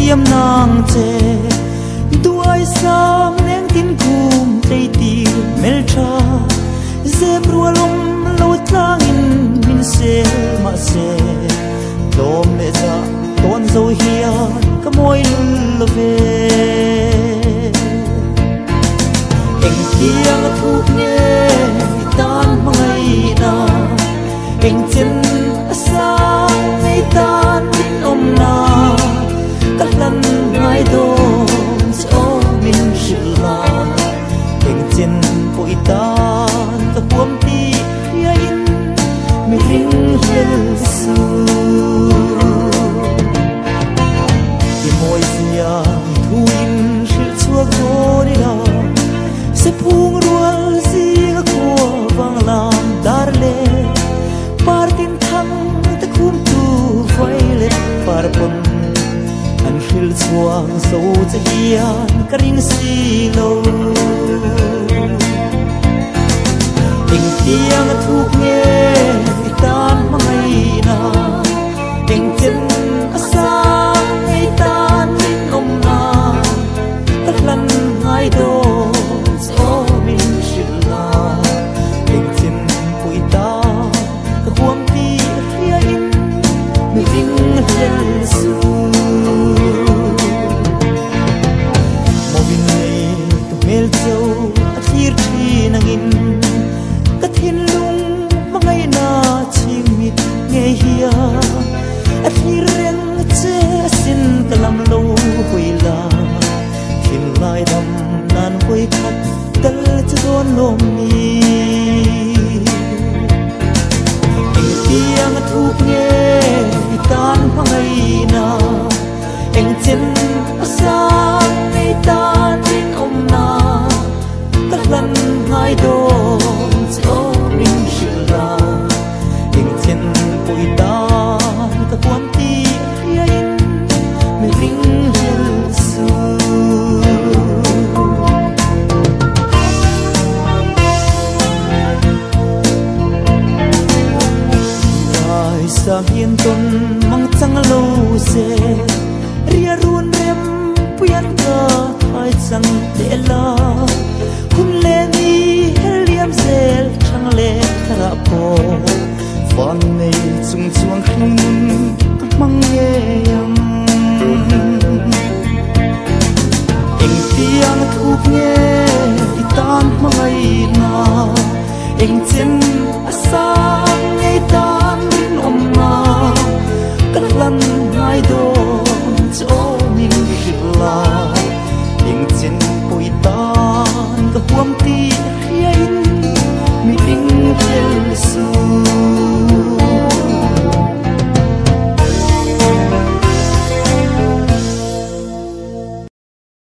tiêm nàng chê đuôi sang nén tin cùng tây tì mel cha dẹp rùa lom lâu thang in min se mà se lom lệ ra tôn dâu hiền cả môi lư về anh tiếng thuốc nghe tan ngày na anh chân sang ngày tan tin ông na các lần ngày đó cho mình sự là anh chân vội tan các buông đi yên mình rinh hiền xưa thì mỗi giờ thu in sự chua cô đi đâu sẽ phung ruột gì của vang làm dar lệ partin thăng ta khum tu vai lệ parpon an khil chuang sâu cha hian karin si lo tình tiếng thuốc nghe tan ngày na tình chân sang ngày tan đến ông na các lần ngày đó cho mình sự là tình chân vui ta các huống đi hiên mình vinh hiên xưa một mình này tụi mel châu akhir thi nangin các thiên lung mà ngày na chim mít nghe hia akhir reng che xin cả làm lâu hồi la thiên lai đầm nan hồi khát tal cho đón lom mi tiếng thuốc nghe tan ngày na anh chân sang ngày tan đến ông na các lần ngày đó cho mình sự là anh chân vội tan các quan ti yên mình vinh hiền xưa sang hiên tôn mang trăng lâu xe ria ruôn rem puyan ka hai trăng để la kun le mi heliam zel trăng le thara po van nei chung chuang khinh mang nghe